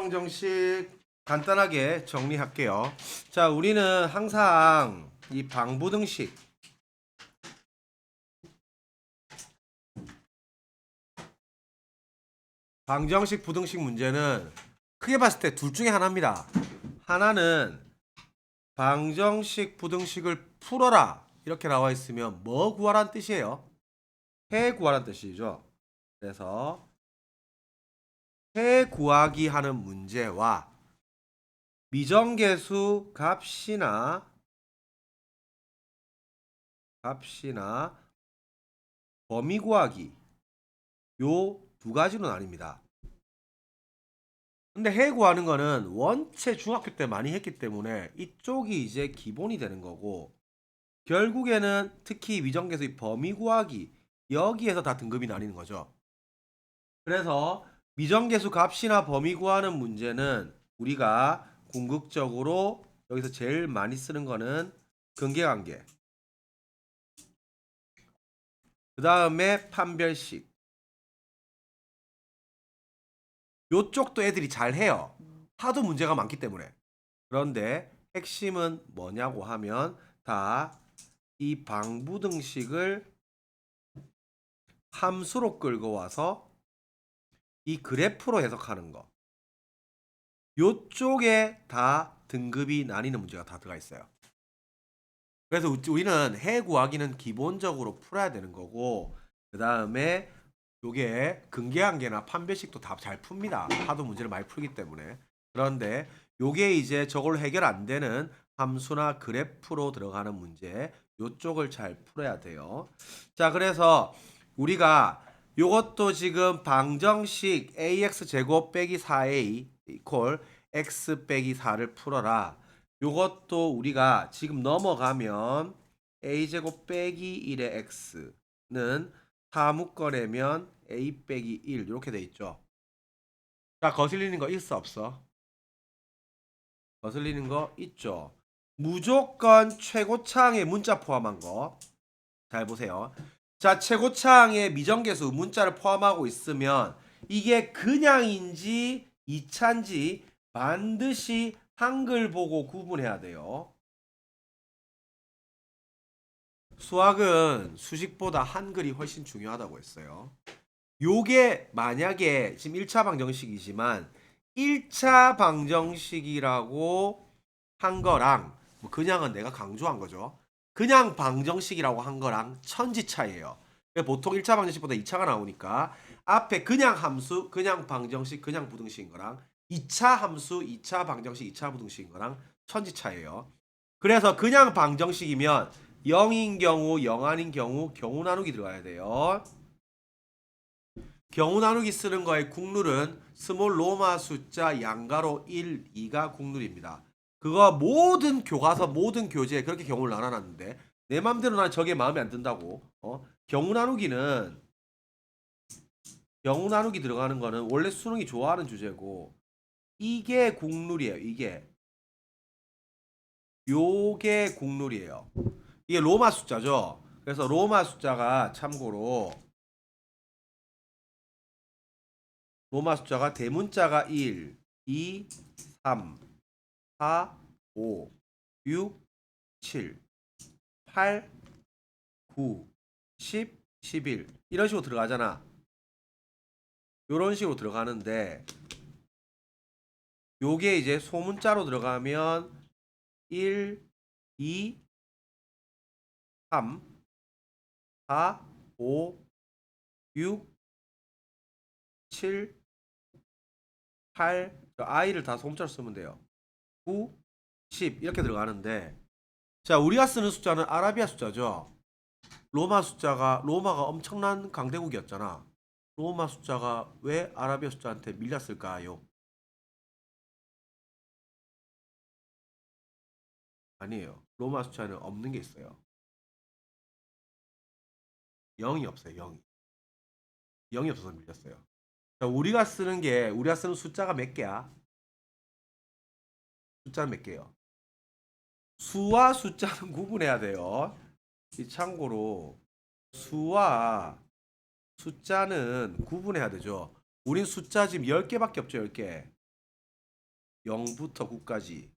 방정식 간단하게 정리할게요. 자, 우리는 항상 이 방부등식 방정식 부등식 문제는 크게 봤을 때 둘 중에 하나입니다. 하나는 방정식 부등식을 풀어라 이렇게 나와 있으면 뭐 구하라는 뜻이에요? 해 구하라는 뜻이죠. 그래서 해 구하기 하는 문제와 미정계수 값이나 범위 구하기 요 두 가지로 나뉩니다. 근데 해 구하는 거는 원체 중학교 때 많이 했기 때문에 이쪽이 이제 기본이 되는 거고, 결국에는 특히 미정계수의 범위 구하기 여기에서 다 등급이 나뉘는 거죠. 그래서 미정계수 값이나 범위 구하는 문제는 우리가 궁극적으로 여기서 제일 많이 쓰는 거는 근계관계, 그 다음에 판별식. 요쪽도 애들이 잘 해요. 하도 문제가 많기 때문에. 그런데 핵심은 뭐냐고 하면 다 이 방부등식을 함수로 끌고 와서 이 그래프로 해석하는 거. 요쪽에 다 등급이 나뉘는 문제가 다 들어가 있어요. 그래서 우리는 해 구하기는 기본적으로 풀어야 되는 거고, 그 다음에 요게 근계한계나 판별식도 다 잘 풉니다. 하도 문제를 많이 풀기 때문에. 그런데 요게 이제 저걸로 해결 안 되는 함수나 그래프로 들어가는 문제, 요쪽을 잘 풀어야 돼요. 자, 그래서 우리가 요것도 지금 방정식 ax 제곱 빼기 4a 이퀄 x 빼기 4를 풀어라. 요것도 우리가 지금 넘어가면 a제곱 빼기 1의 x는 4 묶어내면 a 빼기 1 이렇게 돼 있죠. 자, 거슬리는 거 있어 없어? 거슬리는 거 있죠. 무조건 최고차항에 문자 포함한 거. 잘 보세요. 자, 최고차항에 미정계수 문자를 포함하고 있으면 이게 그냥인지 2차인지 반드시 한글 보고 구분해야 돼요. 수학은 수식보다 한글이 훨씬 중요하다고 했어요. 요게 만약에 지금 1차 방정식이지만 1차 방정식이라고 한 거랑 뭐 그냥은 내가 강조한 거죠. 그냥 방정식이라고 한 거랑 천지 차이예요. 보통 1차 방정식보다 2차가 나오니까 앞에 그냥 함수, 그냥 방정식, 그냥 부등식인 거랑 2차 함수, 2차 방정식, 2차 부등식인 거랑 천지 차이예요. 그래서 그냥 방정식이면 0인 경우, 0 아닌 경우, 경우 나누기 들어가야 돼요. 경우 나누기 쓰는 거의 국룰은 스몰 로마 숫자 양가로 1, 2가 국룰입니다. 그거 모든 교과서, 모든 교재에 그렇게 경우를 나눠놨는데 내 맘대로 난 저게 마음에 안 든다고. 경우 나누기 들어가는 거는 원래 수능이 좋아하는 주제고, 이게 국룰이에요. 요게 국룰이에요. 이게 로마 숫자죠. 그래서 로마 숫자가 참고로 로마 숫자가 대문자가 1, 2, 3, 4, 5, 6, 7, 8, 9, 10, 11 이런 식으로 들어가잖아. 이런 식으로 들어가는데 요게 이제 소문자로 들어가면 1, 2, 3, 4, 5, 6, 7, 8 i를 다 소문자로 쓰면 돼요. 9, 10 이렇게 들어가는데, 자, 우리가 쓰는 숫자는 아라비아 숫자죠. 로마가 엄청난 강대국이었잖아. 로마 숫자가 왜 아라비아 숫자한테 밀렸을까요? 아니에요. 로마 숫자는 없는 게 있어요. 0이 없어요. 0이 없어서 밀렸어요. 자, 우리가 쓰는 숫자가 몇 개야? 숫자는 몇 개요? 수와 숫자는 구분해야 돼요. 이 참고로 수와 숫자는 구분해야 되죠. 우린 숫자 지금 10개밖에 없죠. 10개. 0부터 9까지.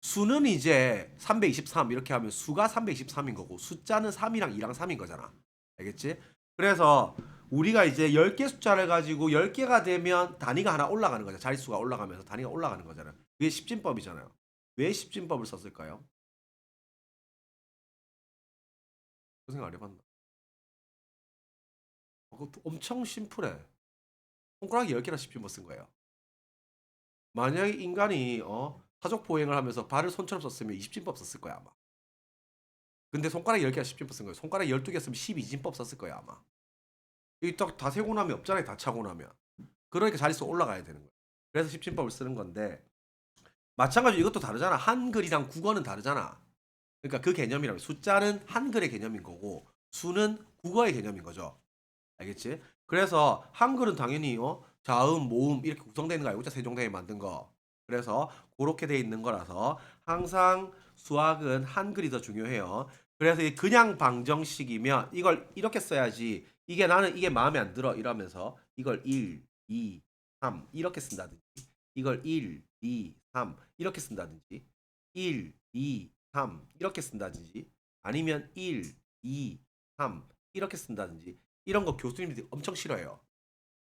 수는 이제 323 이렇게 하면 수가 323인 거고 숫자는 3이랑 2랑 3인 거잖아. 알겠지? 그래서 우리가 이제 10개 숫자를 가지고 10개가 되면 단위가 하나 올라가는 거죠. 자릿수가 올라가면서 단위가 올라가는 거잖아요. 그게 십진법이잖아요. 왜 십진법을 썼을까요? 그 생각 안 해봤나? 그것도 엄청 심플해. 손가락이 10개나 십진법 쓴 거예요. 만약에 인간이 사족 보행을 하면서 발을 손처럼 썼으면 20진법 썼을 거야 아마. 근데 손가락 10개가 10진법 쓴 거예요. 손가락 12개 쓰면 12진법 썼을 거야 아마. 이 딱 다 세고 나면 없잖아요. 다 차고 나면. 그러니까 자릿수 올라가야 되는 거예요. 그래서 10진법을 쓰는 건데 마찬가지로 이것도 다르잖아. 한글이랑 국어는 다르잖아. 그러니까 그 개념이라면 숫자는 한글의 개념인 거고 수는 국어의 개념인 거죠. 알겠지? 그래서 한글은 당연히 자음, 모음 이렇게 구성되어 있는 거 알고 있죠? 세종대왕이 만든 거. 그래서 그렇게 돼 있는 거라서 항상 수학은 한글이 더 중요해요. 그래서 이 그냥 방정식이면 이걸 이렇게 써야지. 이게 나는 이게 마음에 안 들어 이러면서 이걸 1, 2, 3 이렇게 쓴다든지 이걸 1, 2, 3 이렇게 쓴다든지 1, 2, 3 이렇게 쓴다든지 아니면 1, 2, 3 이렇게 쓴다든지 이런 거 교수님들이 엄청 싫어해요.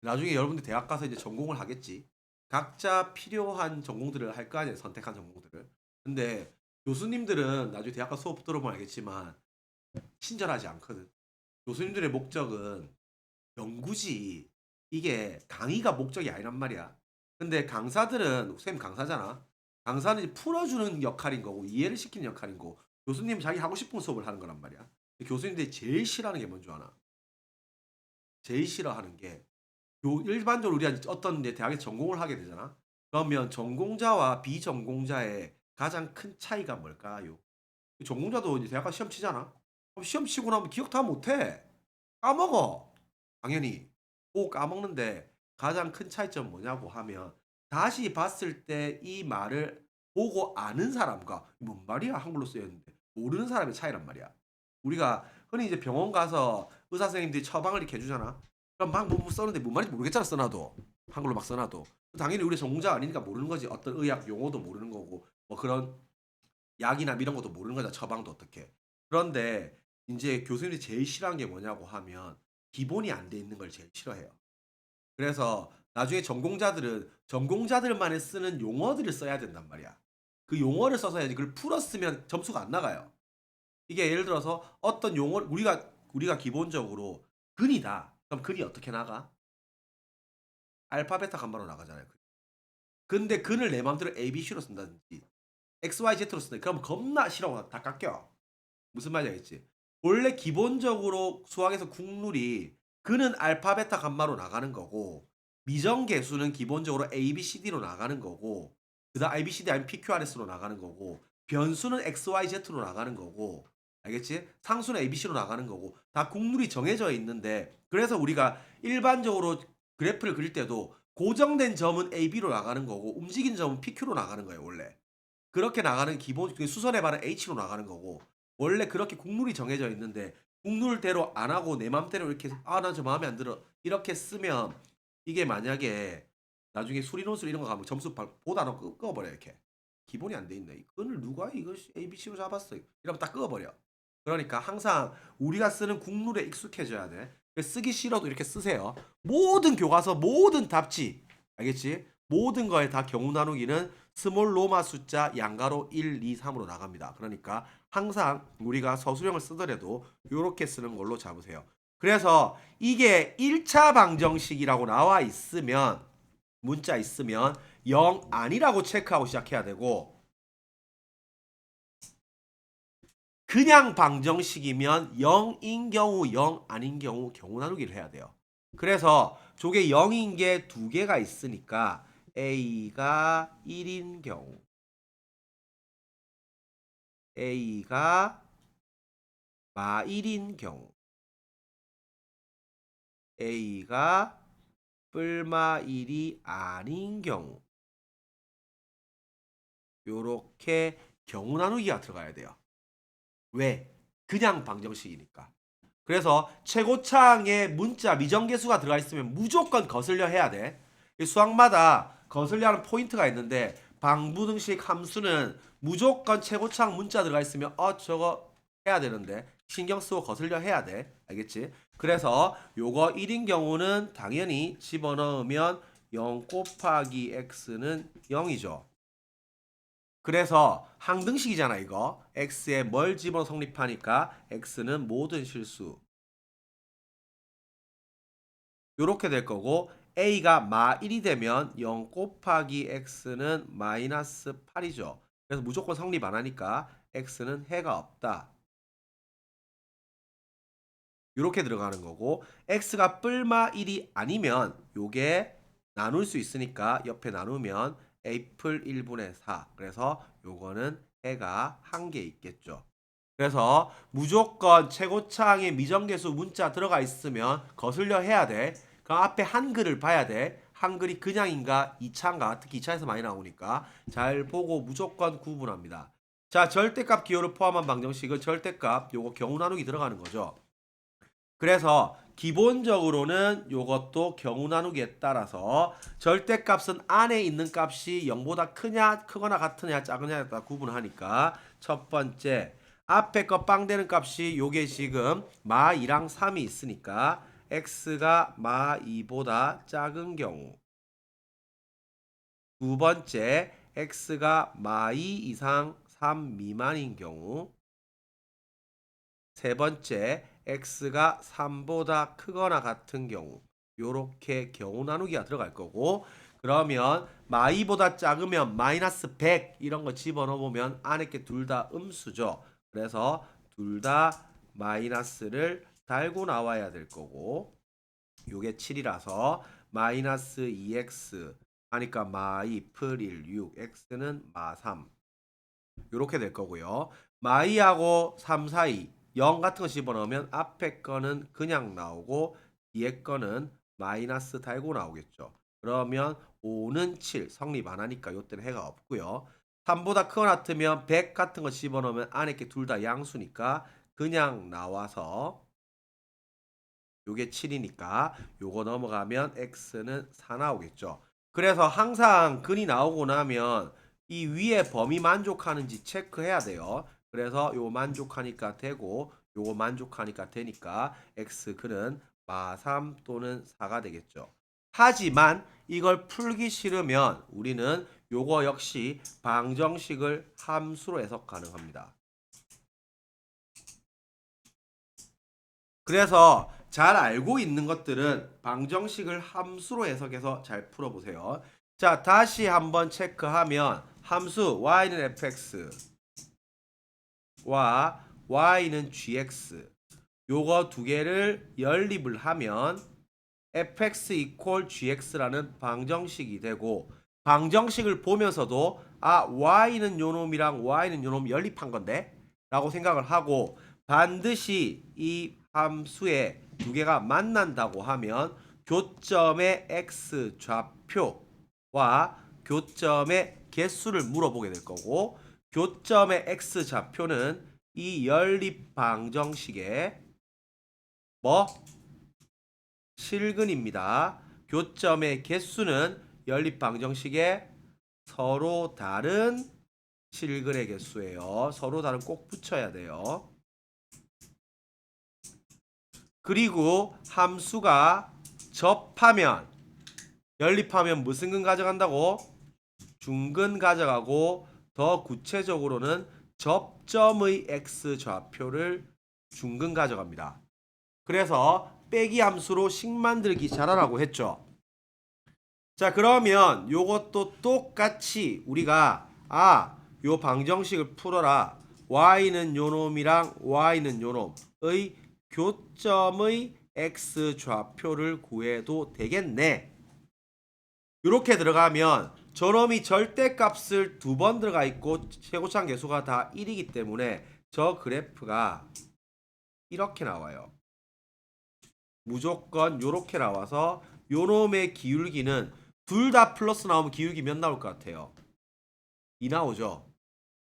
나중에 여러분들 대학 가서 이제 전공을 하겠지. 각자 필요한 전공들을 할 거 아니에요. 선택한 전공들을. 근데 교수님들은 나중에 대학 가서 수업 들어보면 알겠지만 친절하지 않거든. 교수님들의 목적은 연구지. 이게 강의가 목적이 아니란 말이야. 근데 강사들은 선생님 강사잖아. 강사는 이제 풀어주는 역할인 거고 이해를 시키는 역할인 거고 교수님은 자기 하고 싶은 수업을 하는 거란 말이야. 교수님들이 제일 싫어하는 게 뭔지 아나? 제일 싫어하는 게 일반적으로 우리가 어떤 이제 대학에 전공을 하게 되잖아. 그러면 전공자와 비전공자의 가장 큰 차이가 뭘까요? 전공자도 이제 대학 가서 시험 치잖아. 그럼 시험 치고 나면 기억 다 못해. 까먹어. 당연히. 꼭 까먹는데 가장 큰 차이점은 뭐냐고 하면 다시 봤을 때 이 말을 보고 아는 사람과 뭔 말이야 한글로 쓰여 있는데 모르는 사람의 차이란 말이야. 우리가 흔히 이제 병원 가서 의사 선생님들이 처방을 이렇게 해주잖아. 그럼 막 써는데 뭔 말인지 모르겠잖아 써놔도 한글로 막 써놔도 당연히 우리 전공자 아니니까 모르는 거지. 어떤 의학 용어도 모르는 거고 뭐 그런 약이나 이런 것도 모르는 거잖아. 처방도 어떻게. 그런데 이제 교수님이 제일 싫어하는 게 뭐냐고 하면 기본이 안 돼 있는 걸 제일 싫어해요. 그래서 나중에 전공자들은 전공자들만이 쓰는 용어들을 써야 된단 말이야. 그 용어를 써서 해야지. 그걸 풀었으면 점수가 안 나가요. 이게 예를 들어서 어떤 용어를 우리가 기본적으로 근이다. 그럼 근이 어떻게 나가? 알파 베타 감마로 나가잖아요. 근데 근을 내 맘대로 A, B, C로 쓴다든지 X, Y, Z로 쓴다. 그럼 겁나 싫어. 다 깎여. 무슨 말인지 알겠지? 원래 기본적으로 수학에서 국룰이 근은 알파, 베타, 감마로 나가는 거고 미정계수는 기본적으로 A, B, C, D로 나가는 거고 그다음 A, B, C, D 아니면 PQRS로 나가는 거고 변수는 X, Y, Z로 나가는 거고 알겠지? 상수는 A, B, C로 나가는 거고 다 국룰이 정해져 있는데 그래서 우리가 일반적으로 그래프를 그릴 때도 고정된 점은 A, B로 나가는 거고 움직인 점은 PQ로 나가는 거예요 원래. 그렇게 나가는 기본 수선의 반은 H로 나가는 거고 원래 그렇게 국룰이 정해져 있는데 국룰대로 안 하고 내 맘대로 이렇게 나 저 마음에 안 들어 이렇게 쓰면 이게 만약에 나중에 수리논술 이런 거 가면 점수 보다 안 끄어버려 이렇게 기본이 안 돼 있네. 이거를 누가 이거 ABC로 잡았어 이러면 딱 끄어버려. 그러니까 항상 우리가 쓰는 국룰에 익숙해져야 돼. 쓰기 싫어도 이렇게 쓰세요. 모든 교과서 모든 답지 알겠지? 모든 거에 다 경우 나누기는 스몰 로마 숫자 양가로 1, 2, 3으로 나갑니다. 그러니까 항상 우리가 서술형을 쓰더라도 이렇게 쓰는 걸로 잡으세요. 그래서 이게 1차 방정식이라고 나와 있으면 문자 있으면 0 아니라고 체크하고 시작해야 되고 그냥 방정식이면 0인 경우 0 아닌 경우 경우 나누기를 해야 돼요. 그래서 저게 0인 게 두 개가 있으니까 A가 1인 경우 A가 마일인 경우 A가 뿔마일이 아닌 경우 요렇게 경우 나누기가 들어가야 돼요. 왜? 그냥 방정식이니까. 그래서 최고창에 문자 미정계수가 들어가 있으면 무조건 거슬려 해야 돼. 수학마다 거슬려 하는 포인트가 있는데 방부등식 함수는 무조건 최고창 문자 들어가 있으면 저거 해야 되는데 신경 쓰고 거슬려 해야 돼. 알겠지? 그래서 요거 1인 경우는 당연히 집어넣으면 0 곱하기 x는 0이죠. 그래서 항등식이잖아 이거. x에 뭘 집어 성립하니까 x는 모든 실수. 요렇게 될 거고 a가 마 1이 되면 0 곱하기 x는 마이너스 8이죠. 그래서 무조건 성립 안 하니까 x는 해가 없다. 요렇게 들어가는 거고 x가 뿔마 1이 아니면 요게 나눌 수 있으니까 옆에 나누면 a뿔 1분의 4. 그래서 요거는 해가 한 개 있겠죠. 그래서 무조건 최고창에 미정계수 문자 들어가 있으면 거슬려 해야 돼. 그럼 앞에 한글을 봐야 돼. 한글이 그냥인가 이차인가 특히 2차에서 많이 나오니까 잘 보고 무조건 구분합니다. 자, 절대값 기호를 포함한 방정식은 절대값 요거 경우 나누기 들어가는 거죠. 그래서 기본적으로는 요것도 경우 나누기에 따라서 절대값은 안에 있는 값이 0보다 크냐 크거나 같으냐 작으냐에 따라 구분하니까 첫 번째 앞에 거 빵 되는 값이 요게 지금 마 2랑 3이 있으니까 x가 마 2보다 작은 경우 두 번째 x가 마 2 이상 3 미만인 경우 세 번째 x가 3보다 크거나 같은 경우 요렇게 경우 나누기가 들어갈 거고 그러면 마2보다 작으면 마이너스 100 이런 거 집어넣어 보면 안에 게 둘 다 음수죠. 그래서 둘 다 마이너스를 달고 나와야 될 거고 요게 7이라서 마이너스 2x 하니까 마2 풀 1 6 x는 마3 요렇게 될 거고요. 마2하고 3 사이 0 같은 거 집어넣으면 앞에 거는 그냥 나오고 뒤에 거는 마이너스 달고 나오겠죠. 그러면 5는 7 성립 안 하니까 요때는 해가 없고요. 3보다 크거나 같으면 100 같은 거 집어넣으면 안에 게 둘 다 양수니까 그냥 나와서 요게 7이니까 요거 넘어가면 x는 4 나오겠죠. 그래서 항상 근이 나오고 나면 이 위에 범위 만족하는지 체크해야 돼요. 그래서 요 만족하니까 되고 요거 만족하니까 되니까 x 근은 마3 또는 4가 되겠죠. 하지만 이걸 풀기 싫으면 우리는 요거 역시 방정식을 함수로 해석 가능합니다. 그래서 잘 알고 있는 것들은 방정식을 함수로 해석해서 잘 풀어보세요. 자, 다시 한번 체크하면 함수 y는 fx와 y는 gx 요거 두 개를 연립을 하면 fx 이퀄 gx라는 방정식이 되고 방정식을 보면서도 y는 요놈이랑 y는 요놈 연립한 건데 라고 생각을 하고 반드시 이 함수의 두 개가 만난다고 하면 교점의 x 좌표와 교점의 개수를 물어보게 될 거고 교점의 x 좌표는 이 연립 방정식의 실근입니다. 교점의 개수는 연립 방정식의 서로 다른 실근의 개수예요. 서로 다른 꼭 붙여야 돼요. 그리고 함수가 접하면 연립하면 무슨 근 가져간다고? 중근 가져가고 더 구체적으로는 접점의 x 좌표를 중근 가져갑니다. 그래서 빼기 함수로 식 만들기 잘하라고 했죠. 자, 그러면 요것도 똑같이 우리가 요 방정식을 풀어라. y는 요놈이랑 y는 요놈의 교점의 x 좌표를 구해도 되겠네. 이렇게 들어가면 저놈이 절대값을 두 번 들어가 있고 최고차항 계수가 다 1이기 때문에 저 그래프가 이렇게 나와요. 무조건 요렇게 나와서 요놈의 기울기는 둘 다 플러스 나오면 기울기 몇 나올 것 같아요? 2 나오죠.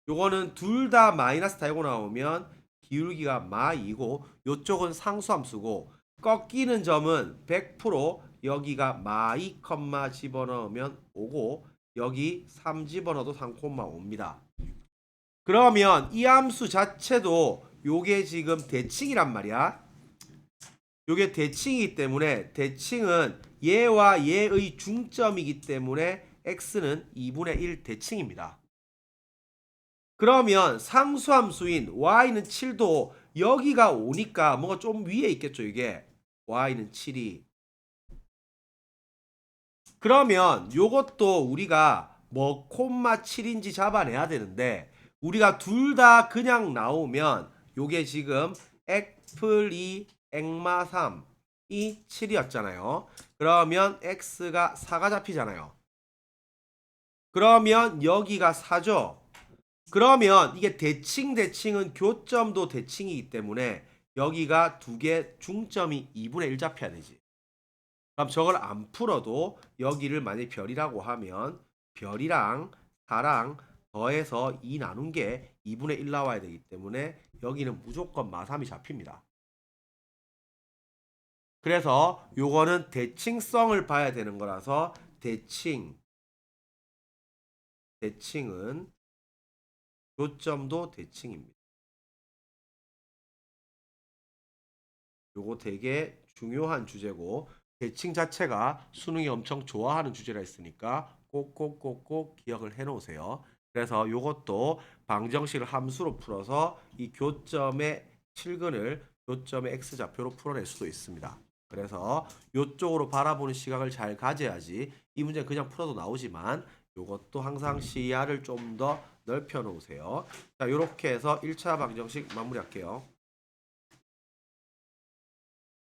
요거는 둘 다 마이너스 달고 나오면 기울기가 마2고 요쪽은 상수함수고 꺾이는 점은 100% 여기가 마이 컴마 집어넣으면 5고 여기 3 집어넣어도 3,5입니다. 그러면 이 함수 자체도 요게 지금 대칭이란 말이야. 요게 대칭이기 때문에 대칭은 얘와 얘의 중점이기 때문에 x는 2분의 1 대칭입니다. 그러면 상수함수인 y는 7도 여기가 5니까 뭔가 좀 위에 있겠죠. 이게 y는 7이. 그러면 요것도 우리가 뭐 콤마 7인지 잡아내야 되는데 우리가 둘 다 그냥 나오면 요게 지금 애플2 액마 3이 7이었잖아요. 그러면 x가 4가 잡히잖아요. 그러면 여기가 4죠. 그러면 이게 대칭은 교점도 대칭이기 때문에 여기가 두 개 중점이 2분의 1 잡혀야 되지. 그럼 저걸 안 풀어도 여기를 만약에 별이라고 하면 별이랑 4랑 더해서 2 나눈 게 2분의 1 나와야 되기 때문에 여기는 무조건 마3이 잡힙니다. 그래서 요거는 대칭성을 봐야 되는 거라서 대칭은 교점도 대칭입니다. 요거 되게 중요한 주제고 대칭 자체가 수능이 엄청 좋아하는 주제라 했으니까 꼭꼭꼭꼭 기억을 해 놓으세요. 그래서 요것도 방정식을 함수로 풀어서 이 교점의 칠근을 교점의 x좌표로 풀어낼 수도 있습니다. 그래서 요쪽으로 바라보는 시각을 잘 가져야지 이 문제는 그냥 풀어도 나오지만 요것도 항상 시야를 좀 더 넓혀 놓으세요. 자, 요렇게 해서 1차 방정식 마무리할게요.